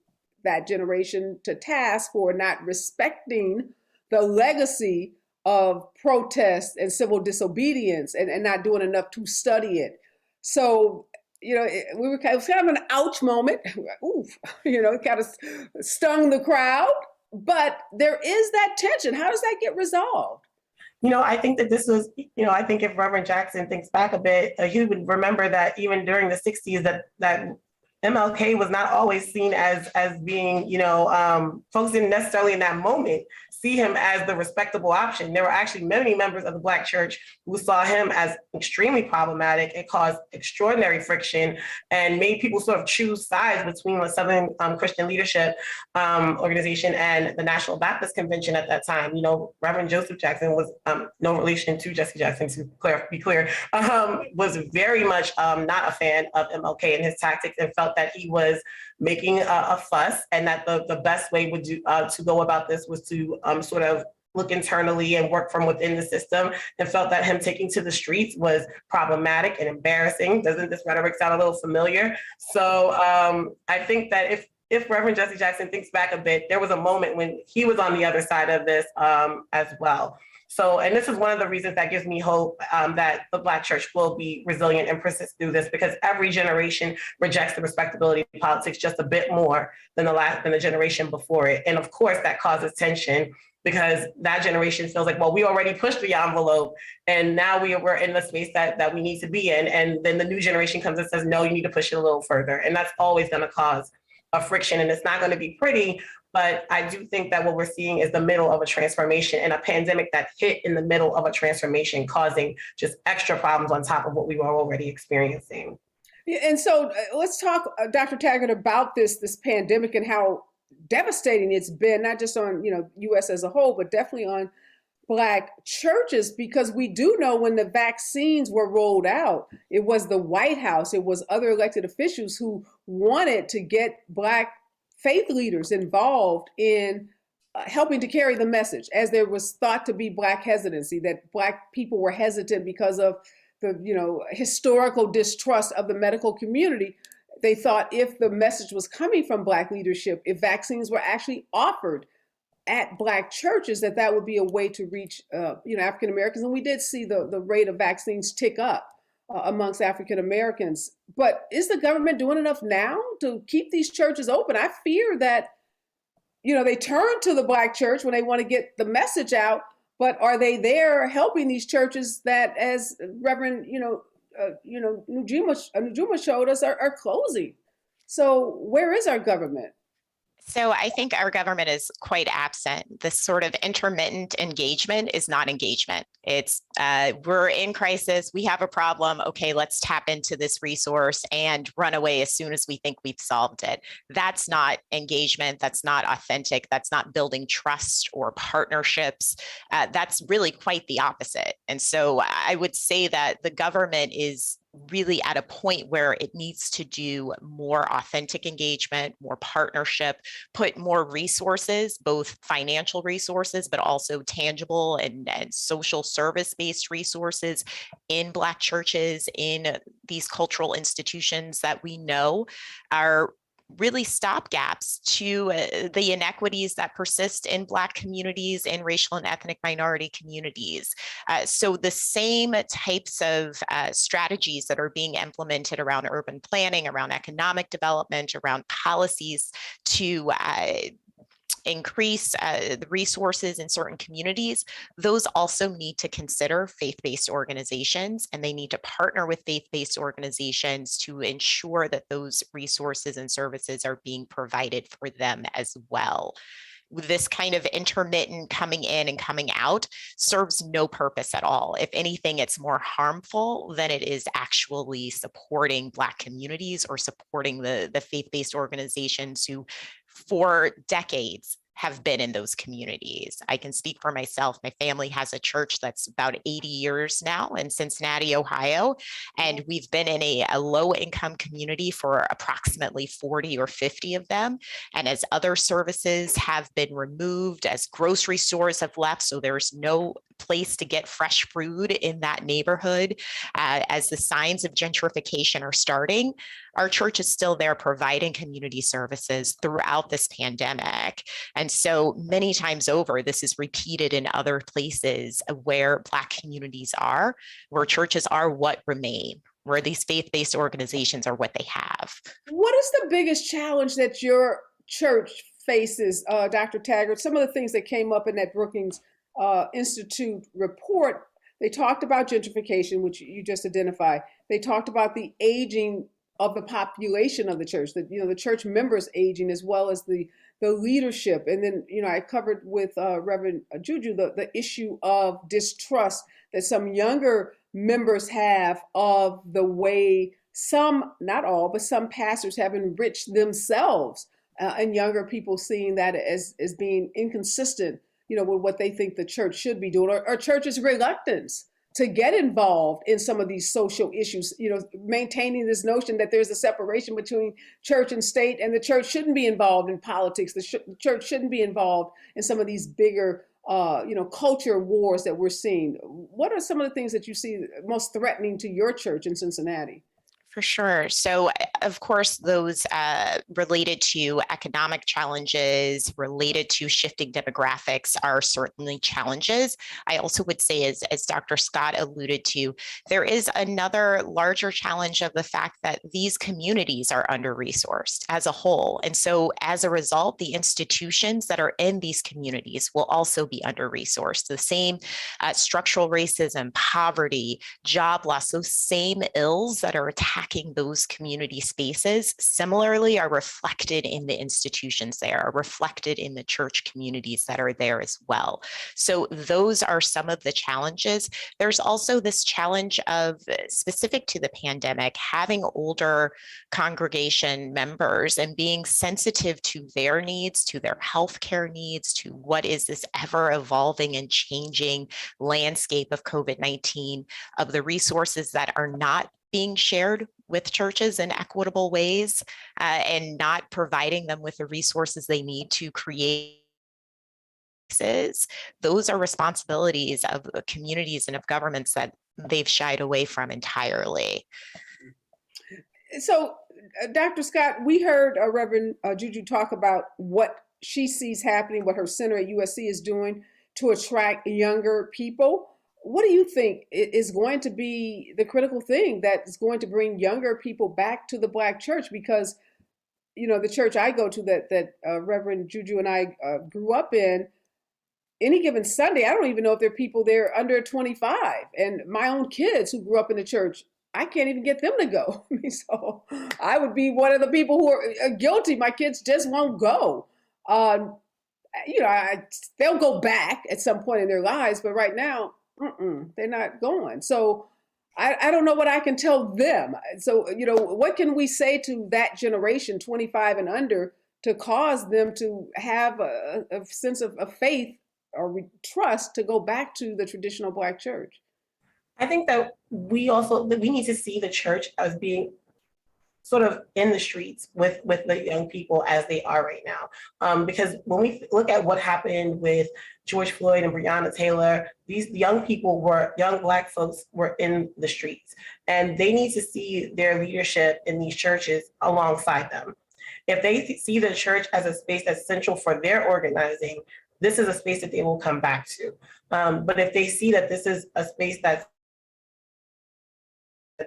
that generation to task for not respecting the legacy of protest and civil disobedience and not doing enough to study it. So, you know, it was kind of an ouch moment. Oof, you know, it kind of stung the crowd. But there is that tension. How does that get resolved? You know, I think that this was, you know, I think if Reverend Jackson thinks back a bit, he would remember that even during the 60s that MLK was not always seen as being, you know, folks didn't necessarily in that moment see him as the respectable option. There were actually many members of the Black church who saw him as extremely problematic. It caused extraordinary friction and made people sort of choose sides between the Southern Christian Leadership Organization and the National Baptist Convention at that time. You know, Reverend Joseph Jackson was no relation to Jesse Jackson, to be clear, was very much not a fan of MLK and his tactics, and felt that he was making a fuss, and that the best way would to go about this was to sort of look internally and work from within the system, and felt that him taking to the streets was problematic and embarrassing. Doesn't this rhetoric sound a little familiar? So I think that if Reverend Jesse Jackson thinks back a bit, there was a moment when he was on the other side of this as well. So, and this is one of the reasons that gives me hope that the Black church will be resilient and persist through this, because every generation rejects the respectability of politics just a bit more than the generation before it. And of course, that causes tension, because that generation feels like, well, we already pushed the envelope and now we're in the space that we need to be in. And then the new generation comes and says, no, you need to push it a little further. And that's always going to cause a friction, and it's not going to be pretty. But I do think that what we're seeing is the middle of a transformation, and a pandemic that hit in the middle of a transformation, causing just extra problems on top of what we were already experiencing. Yeah, and so let's talk, Dr. Taggart, about this pandemic and how devastating it's been, not just on, you know, U.S. as a whole, but definitely on Black churches, because we do know when the vaccines were rolled out, it was the White House, it was other elected officials who wanted to get Black faith leaders involved in helping to carry the message, as there was thought to be Black hesitancy, that Black people were hesitant because of the, you know, historical distrust of the medical community. They thought if the message was coming from Black leadership, if vaccines were actually offered, at Black churches that would be a way to reach, African Americans. And we did see the rate of vaccines tick up amongst African Americans. But is the government doing enough now to keep these churches open? I fear that, they turn to the Black church when they want to get the message out, but are they there helping these churches that, as Reverend, Najuma showed us, are closing? So where is our government? So I think our government is quite absent. This sort of intermittent engagement is not engagement. It's we're in crisis. We have a problem. Okay, let's tap into this resource and run away as soon as we think we've solved it. That's not engagement. That's not authentic. That's not building trust or partnerships. That's really quite the opposite. And so I would say that the government is really at a point where it needs to do more authentic engagement, more partnership, put more resources, both financial resources, but also tangible and social service-based resources in Black churches, in these cultural institutions that we know are really stopgaps to the inequities that persist in Black communities and racial and ethnic minority communities. So the same types of strategies that are being implemented around urban planning, around economic development, around policies to increase the resources in certain communities, those also need to consider faith-based organizations, and they need to partner with faith-based organizations to ensure that those resources and services are being provided for them as well. This kind of intermittent coming in and coming out serves no purpose at all. If anything, it's more harmful than it is actually supporting Black communities or supporting the faith-based organizations who, for decades, have been in those communities. I can speak for myself. My family has a church that's about 80 years now in Cincinnati, Ohio, and we've been in a low-income community for approximately 40 or 50 of them. And as other services have been removed, as grocery stores have left, so there's no place to get fresh food in that neighborhood, as the signs of gentrification are starting, our church is still there providing community services throughout this pandemic. And so many times over, this is repeated in other places where Black communities are, where churches are what remain, where these faith-based organizations are what they have. What is the biggest challenge that your church faces, Dr. Taggart? Some of the things that came up in that Brookings Institute report, they talked about gentrification, which you just identified. They talked about the aging of the population of the church, that the church members aging, as well as the leadership. And then I covered with Reverend Juju the issue of distrust that some younger members have of the way some, not all, but some pastors have enriched themselves, and younger people seeing that as being inconsistent, with what they think the church should be doing, or church's reluctance to get involved in some of these social issues, maintaining this notion that there's a separation between church and state, and the church shouldn't be involved in politics. The church shouldn't be involved in some of these bigger, culture wars that we're seeing. What are some of the things that you see most threatening to your church in Cincinnati? For sure. So, of course, those related to economic challenges, related to shifting demographics are certainly challenges. I also would say, as Dr. Scott alluded to, there is another larger challenge of the fact that these communities are under-resourced as a whole. And so, as a result, the institutions that are in these communities will also be under-resourced. The same structural racism, poverty, job loss, those same ills that are attacking those community spaces similarly are reflected in the institutions there, are reflected in the church communities that are there as well. So those are some of the challenges. There's also this challenge of, specific to the pandemic, having older congregation members and being sensitive to their needs, to their healthcare needs, to what is this ever evolving and changing landscape of COVID-19, of the resources that are not being shared with churches in equitable ways, and not providing them with the resources they need to create. Those are responsibilities of communities and of governments that they've shied away from entirely. So, Dr. Scott, we heard Reverend Juju talk about what she sees happening, what her center at USC is doing to attract younger people. What do you think is going to be the critical thing that is going to bring younger people back to the Black church? Because, the church I go to that Reverend Juju and I grew up in, any given Sunday, I don't even know if there are people there under 25. And my own kids who grew up in the church, I can't even get them to go. So I would be one of the people who are guilty. My kids just won't go. They'll go back at some point in their lives, but right now, they're not going. So I don't know what I can tell them. So, what can we say to that generation, 25 and under, to cause them to have a sense of faith or trust to go back to the traditional Black church? I think that we need to see the church as being sort of in the streets with the young people as they are right now. Because when we look at what happened with George Floyd and Breonna Taylor, these young Black folks were in the streets, and they need to see their leadership in these churches alongside them. If they see the church as a space that's central for their organizing, this is a space that they will come back to. But if they see that this is a space that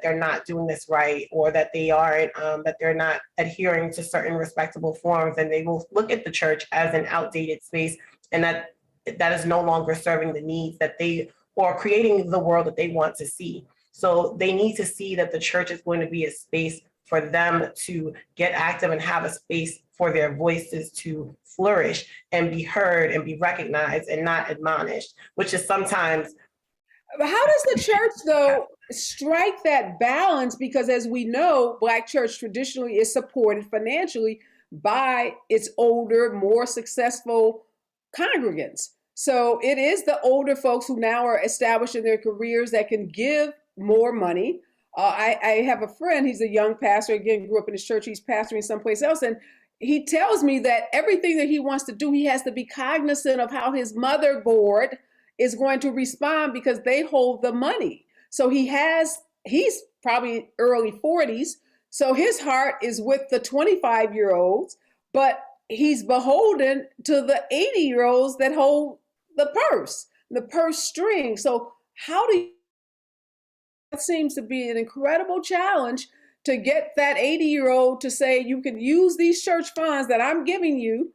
they're not doing this right, or that they aren't, that they're not adhering to certain respectable forms, then they will look at the church as an outdated space, and that is no longer serving the needs that they, or creating the world that they want to see. So they need to see that the church is going to be a space for them to get active and have a space for their voices to flourish and be heard and be recognized and not admonished, which is sometimes. How does the church, though, strike that balance? Because as we know, Black church traditionally is supported financially by its older, more successful congregants. So it is the older folks who now are established in their careers that can give more money. I have a friend, he's a young pastor, again, grew up in his church, he's pastoring someplace else, and he tells me that everything that he wants to do, he has to be cognizant of how his motherboard is going to respond because they hold the money. So he's probably early 40s, so his heart is with the 25-year-olds, but he's beholden to the 80-year-olds that hold the purse string. So that seems to be an incredible challenge to get that 80-year-old to say, you can use these church funds that I'm giving you.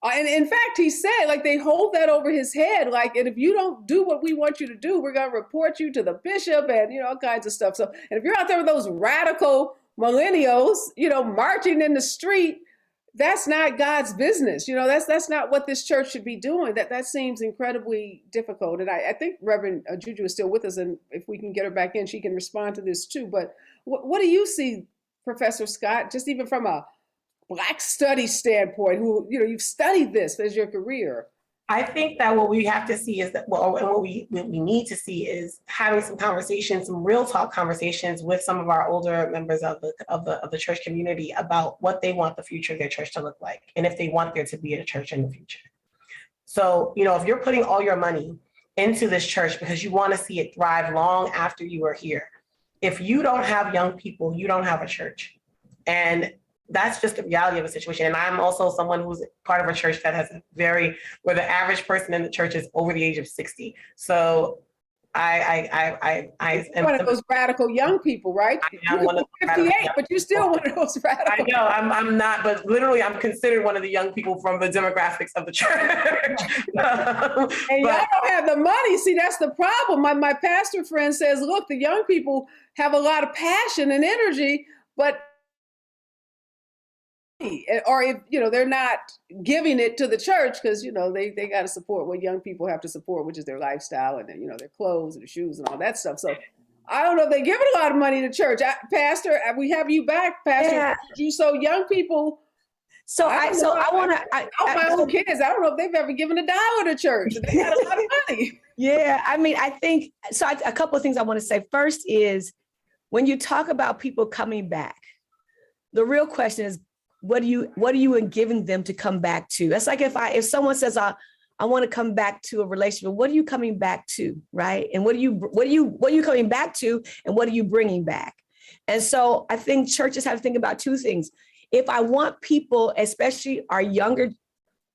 And in fact, he said, they hold that over his head, and if you don't do what we want you to do, we're going to report you to the bishop and, all kinds of stuff. So, and if you're out there with those radical millennials, marching in the street, that's not God's business. That's not what this church should be doing. That seems incredibly difficult. And I think Reverend Juju is still with us, and if we can get her back in, she can respond to this too. But what do you see, Professor Scott, just even from a Black studies standpoint, who, you've studied this as your career? I think that what we have to see is that, and what we need to see is having some conversations, some real talk conversations with some of our older members of the church community about what they want the future of their church to look like, and if they want there to be a church in the future. So, if you're putting all your money into this church because you want to see it thrive long after you are here, if you don't have young people, you don't have a church. And that's just the reality of the situation. And I'm also someone who's part of a church that has where the average person in the church is over the age of 60. So I am one of those radical young people, right? I am one of the 58, but you're still one of those radical. I know I'm not, but literally I'm considered one of the young people from the demographics of the church. And y'all don't have the money. See, that's the problem. My pastor friend says, look, the young people have a lot of passion and energy, but or if they're not giving it to the church because they got to support what young people have to support, which is their lifestyle and their clothes and their shoes and all that stuff. So I don't know if they give a lot of money to church. Pastor, we have you back, Pastor. Yeah. So young people. So I want to. My own kids. I don't know if they've ever given $1 to church. They got a lot of money. Yeah, I think so. A couple of things I want to say. First is when you talk about people coming back, the real question is, what are you giving them to come back to? That's like if someone says, I want to come back to a relationship, what are you coming back to, right? And what are you coming back to, and what are you bringing back? And so I think churches have to think about two things. If I want people, especially our younger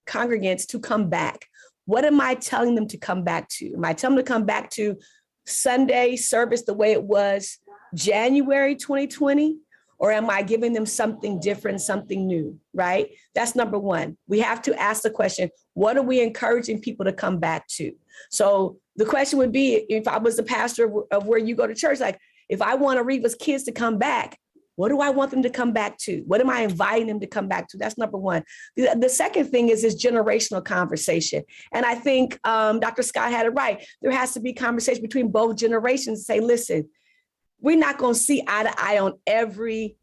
congregants to come back, what am I telling them to come back to? Am I telling them to come back to Sunday service the way it was January 2020? Or am I giving them something different, something new, right? That's number one. We have to ask the question, what are we encouraging people to come back to? So the question would be, if I was the pastor of where you go to church, like if I want Areva's kids to come back, what do I want them to come back to? What am I inviting them to come back to? That's number one. The second thing is this generational conversation. And I think Dr. Scott had it right. There has to be conversation between both generations to say, listen, we're not going to see eye to eye on every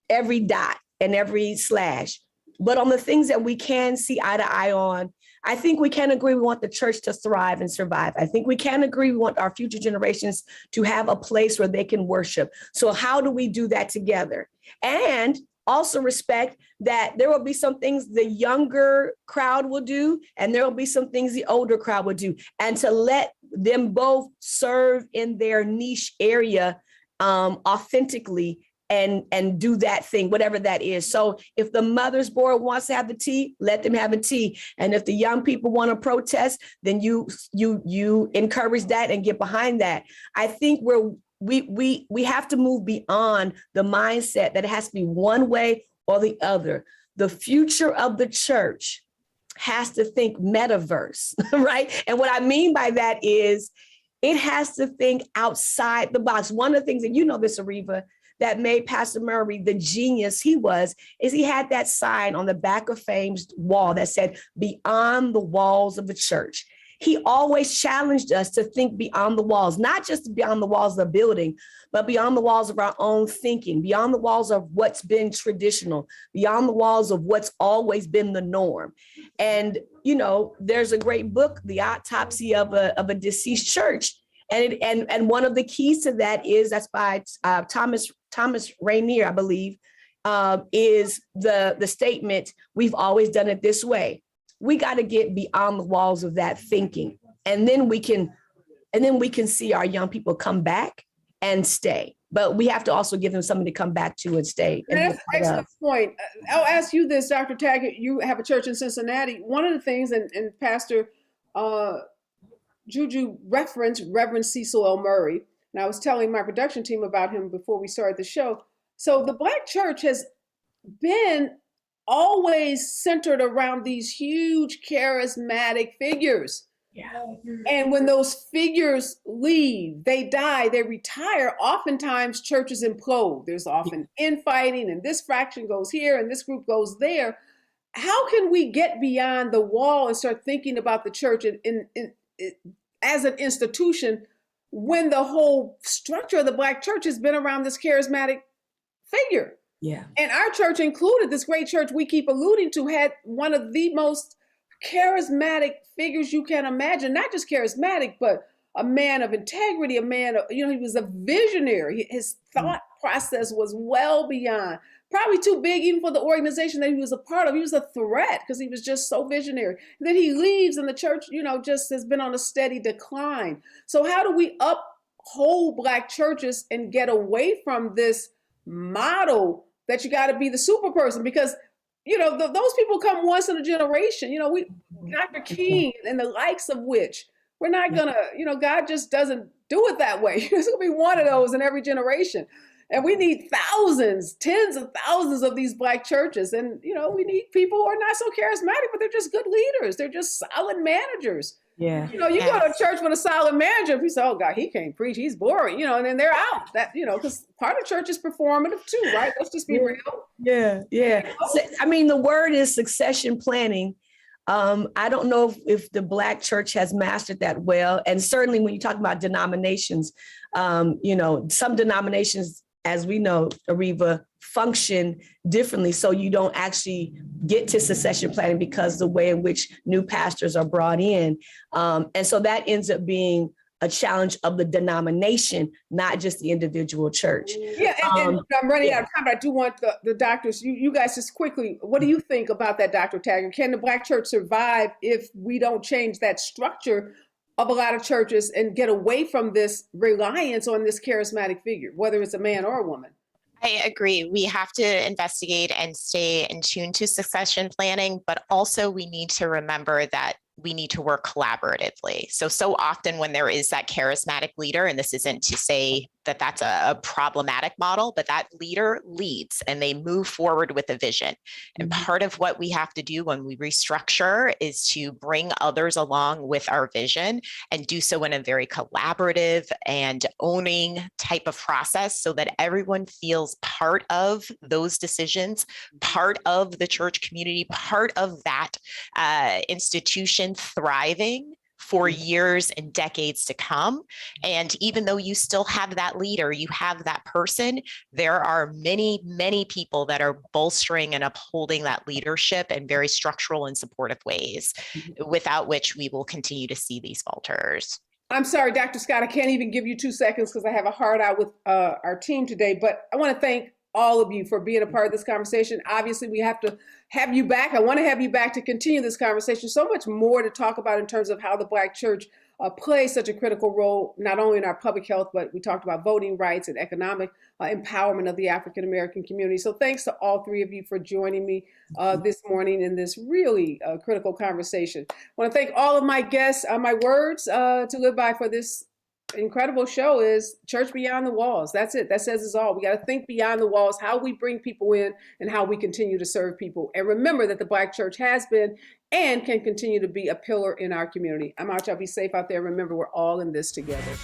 dot and every slash. But on the things that we can see eye to eye on, I think we can agree we want the church to thrive and survive. I think we can agree we want our future generations to have a place where they can worship. So how do we do that together? And also respect that there will be some things the younger crowd will do, and there will be some things the older crowd will do, and to let them both serve in their niche area authentically and do that thing, whatever that is. So if the mother's board wants to have the tea, let them have a tea. And if the young people want to protest, then you encourage that and get behind that. I think we have to move beyond the mindset that it has to be one way or the other. The future of the church has to think metaverse, right? And what I mean by that is it has to think outside the box. One of the things, and you know this, Areva, that made Pastor Murray the genius he was, is he had that sign on the back of Fame's wall that said, beyond the walls of the church. He always challenged us to think beyond the walls, not just beyond the walls of the building, but beyond the walls of our own thinking, beyond the walls of what's been traditional, beyond the walls of what's always been the norm. And, you know, there's a great book, The Autopsy of a Deceased Church. And one of the keys to that is, that's by Thomas Rainier, I believe, is the statement, we've always done it this way. We got to get beyond the walls of that thinking. And then we can see our young people come back and stay. But we have to also give them something to come back to and stay. And that's an excellent point. I'll ask you this, Dr. Taggart, you have a church in Cincinnati. One of the things, and Pastor Juju referenced Reverend Cecil L. Murray, and I was telling my production team about him before we started the show. So the Black church has been always centered around these huge charismatic figures. Yeah. And when those figures leave, they die, they retire, oftentimes churches implode. There's often infighting, and this fraction goes here and this group goes there. How can we get beyond the wall and start thinking about the church as an institution when the whole structure of the Black church has been around this charismatic figure? Yeah. And our church included, this great church we keep alluding to, had one of the most charismatic figures you can imagine. Not just charismatic, but a man of integrity, a man of, he was a visionary. His thought process was well beyond, probably too big even for the organization that he was a part of. He was a threat because he was just so visionary. And then he leaves and the church, just has been on a steady decline. So how do we uphold Black churches and get away from this model that you got to be the super person? Because those people come once in a generation. Dr. King and the likes of which, we're not gonna, God just doesn't do it that way. There's gonna be one of those in every generation. And we need thousands, tens of thousands of these Black churches. And, we need people who are not so charismatic, but they're just good leaders. They're just solid managers. Yeah. You go to a church with a solid manager, if you say, oh God, he can't preach, he's boring, and then they're out. That, because part of church is performative too, right? Let's just be real. Yeah, yeah. So, the word is succession planning. I don't know if the Black church has mastered that well. And certainly when you talk about denominations, some denominations, as we know, Areva, function differently. So you don't actually get to succession planning because the way in which new pastors are brought in. And so that ends up being a challenge of the denomination, not just the individual church. Yeah, and I'm running out of time, but I do want the doctors, you guys just quickly, what do you think about that, Dr. Taggart? Can the Black church survive if we don't change that structure of a lot of churches and get away from this reliance on this charismatic figure, whether it's a man or a woman? I agree. We have to investigate and stay in tune to succession planning, but also we need to remember that we need to work collaboratively. So often when there is that charismatic leader, and this isn't to say that that's a problematic model, but that leader leads and they move forward with a vision. And part of what we have to do when we restructure is to bring others along with our vision and do so in a very collaborative and owning type of process so that everyone feels part of those decisions, part of the church community, part of that institution thriving for years and decades to come. And even though you still have that leader, you have that person, there are many, many people that are bolstering and upholding that leadership in very structural and supportive ways, without which we will continue to see these falters. I'm sorry, Dr. Scott, I can't even give you 2 seconds because I have a hard out with our team today, but I want to thank all of you for being a part of this conversation. Obviously, we have to have you back. I want to have you back to continue this conversation. So much more to talk about in terms of how the Black church plays such a critical role, not only in our public health, but we talked about voting rights and economic empowerment of the African American community. So thanks to all 3 of you for joining me this morning in this really critical conversation. I want to thank all of my guests. My words to live by for this incredible show is church beyond the walls. That's it. That says it all. We got to think beyond the walls, how we bring people in and how we continue to serve people. And remember that the Black church has been and can continue to be a pillar in our community. I'm out. Y'all be safe out there. Remember, we're all in this together.